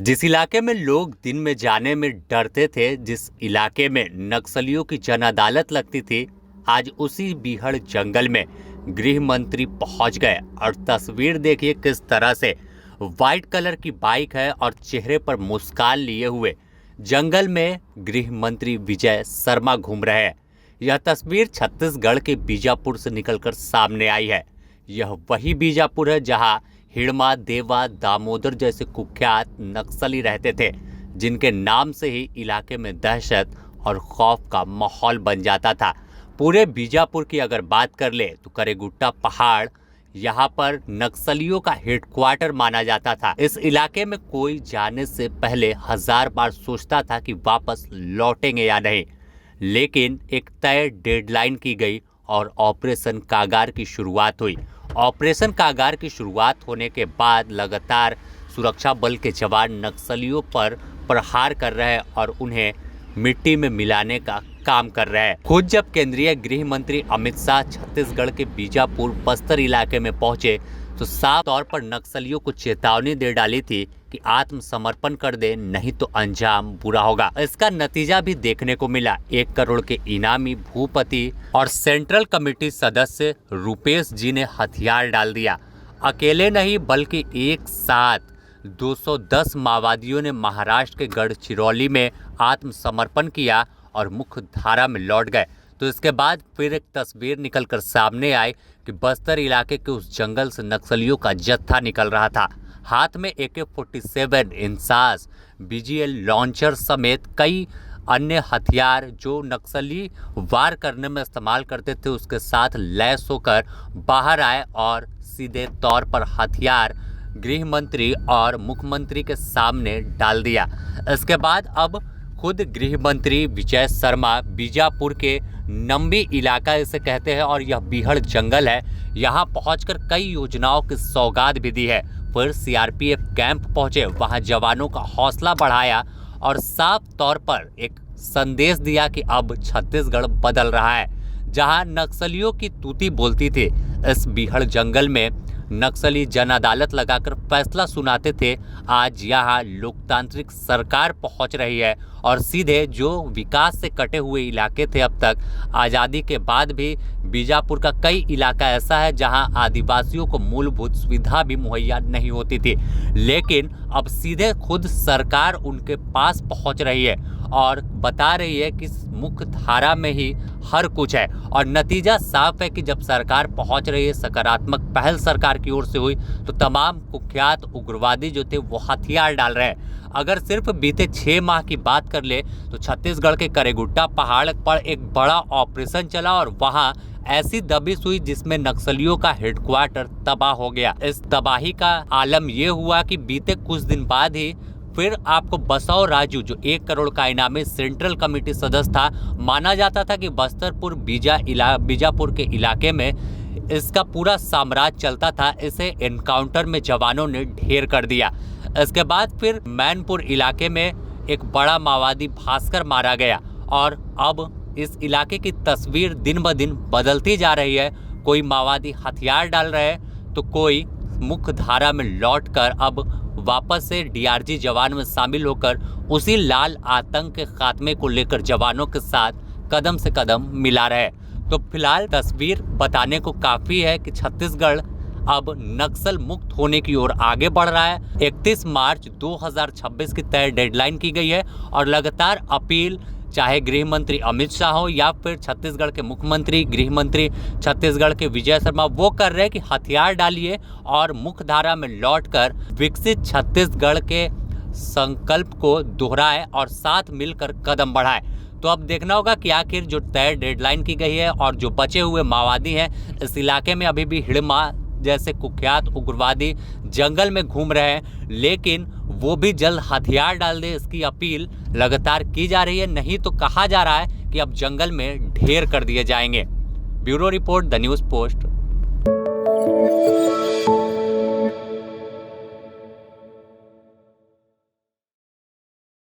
जिस इलाके में लोग दिन में जाने में डरते थे, जिस इलाके में नक्सलियों की जन अदालत लगती थी, आज उसी बीहड़ जंगल में गृह मंत्री पहुंच गए। और तस्वीर देखिए किस तरह से व्हाइट कलर की बाइक है और चेहरे पर मुस्कान लिए हुए जंगल में गृह मंत्री विजय शर्मा घूम रहे हैं। यह तस्वीर छत्तीसगढ़ के बीजापुर से निकलकर सामने आई है। यह वही बीजापुर है जहां हिड़मा, देवा, दामोदर जैसे कुख्यात नक्सली रहते थे, जिनके नाम से ही इलाके में दहशत और खौफ का माहौल बन जाता था। पूरे बीजापुर की अगर बात कर ले तो करेगुट्टा पहाड़ यहाँ पर नक्सलियों का हेडक्वार्टर माना जाता था। इस इलाके में कोई जाने से पहले 1000 बार सोचता था कि वापस लौटेंगे या नहीं, लेकिन एक तय डेडलाइन की गई और ऑपरेशन कागार की शुरुआत हुई। ऑपरेशन कागार की शुरुआत होने के बाद लगातार सुरक्षा बल के जवान नक्सलियों पर प्रहार कर रहे हैं और उन्हें मिट्टी में मिलाने का काम कर रहे हैं। खुद जब केंद्रीय गृह मंत्री अमित शाह छत्तीसगढ़ के बीजापुर बस्तर इलाके में पहुंचे तो साफ तौर पर नक्सलियों को चेतावनी दे डाली थी कि आत्मसमर्पण कर दे, नहीं तो अंजाम बुरा होगा। इसका नतीजा भी देखने को मिला। 1 करोड़ के इनामी भूपति और सेंट्रल कमेटी सदस्य रुपेश जी ने हथियार डाल दिया। अकेले नहीं बल्कि एक साथ 210 माओवादियों ने महाराष्ट्र के गढ़चिरौली में आत्मसमर्पण किया और मुख्य धारा में लौट गए। तो इसके बाद फिर एक तस्वीर निकलकर सामने आई कि बस्तर इलाके के उस जंगल से नक्सलियों का जत्था निकल रहा था। हाथ में AK-47, इंसास, BGL लॉन्चर समेत कई अन्य हथियार जो नक्सली वार करने में इस्तेमाल करते थे, उसके साथ लैस होकर बाहर आए और सीधे तौर पर हथियार गृह मंत्री और मुख्यमंत्री के सामने डाल दिया। इसके बाद अब खुद गृह मंत्री विजय शर्मा बीजापुर के नंबी इलाका इसे कहते हैं और यह बीहड़ जंगल है, यहाँ पहुंचकर कई योजनाओं की सौगात भी दी है। फिर CRPF कैंप पहुंचे, वहां जवानों का हौसला बढ़ाया और साफ तौर पर एक संदेश दिया कि अब छत्तीसगढ़ बदल रहा है। जहां नक्सलियों की तूती बोलती थी, इस बीहड़ जंगल में नक्सली जन अदालत लगाकर फैसला सुनाते थे। आज यहाँ लोकतांत्रिक सरकार पहुँच रही है और सीधे जो विकास से कटे हुए इलाके थे अब तक, आज़ादी के बाद भी बीजापुर का कई इलाका ऐसा है जहाँ आदिवासियों को मूलभूत सुविधा भी मुहैया नहीं होती थी, लेकिन अब सीधे खुद सरकार उनके पास पहुँच रही है और बता रही है कि मुख्य धारा में ही हर कुछ है। और नतीजा साफ है कि जब सरकार पहुंच रही है, सकारात्मक पहल सरकार की ओर से हुई, तो तमाम कुख्यात उग्रवादी जो थे वो हथियार डाल रहे हैं। अगर सिर्फ बीते 6 माह की बात कर ले तो छत्तीसगढ़ के करेगुट्टा पहाड़ पर एक बड़ा ऑपरेशन चला और वहां ऐसी दबिश हुई जिसमें नक्सलियों का हेडक्वार्टर तबाह हो गया। इस तबाही का आलम यह हुआ कि बीते कुछ दिन बाद ही फिर आपको बसव राजू, जो 1 करोड़ का इनामी सेंट्रल कमेटी सदस्य था, माना जाता था कि बस्तरपुर बीजापुर के इलाके में इसका पूरा साम्राज्य चलता था, इसे एनकाउंटर में जवानों ने ढेर कर दिया। इसके बाद फिर मैनपुर इलाके में एक बड़ा माओवादी भास्कर मारा गया और अब इस इलाके की तस्वीर दिन ब दिन बदलती जा रही है। कोई माओवादी हथियार डाल रहे हैं तो कोई मुख्य धारा में लौटकर अब वापस से DRG जवान में शामिल होकर उसी लाल आतंक के खात्मे को लेकर जवानों के साथ कदम से कदम मिला रहे। तो फिलहाल तस्वीर बताने को काफ़ी है कि छत्तीसगढ़ अब नक्सल मुक्त होने की ओर आगे बढ़ रहा है। 31 मार्च 2026 की तय डेडलाइन की गई है और लगातार अपील, चाहे गृह मंत्री अमित शाह हो या फिर छत्तीसगढ़ के मुख्यमंत्री गृह मंत्री छत्तीसगढ़ के विजय शर्मा, वो कर रहे हैं कि हथियार डालिए और मुख्य धारा में लौटकर विकसित छत्तीसगढ़ के संकल्प को दोहराए और साथ मिलकर कदम बढ़ाए। तो अब देखना होगा कि आखिर जो तय डेडलाइन की गई है और जो बचे हुए माओवादी हैं, इस इलाके में अभी भी हिड़मा जैसे कुख्यात उग्रवादी जंगल में घूम रहे हैं, लेकिन वो भी जल्द हथियार डाल दे, इसकी अपील लगातार की जा रही है। नहीं तो कहा जा रहा है कि अब जंगल में ढेर कर दिए जाएंगे। Bureau report, the news post.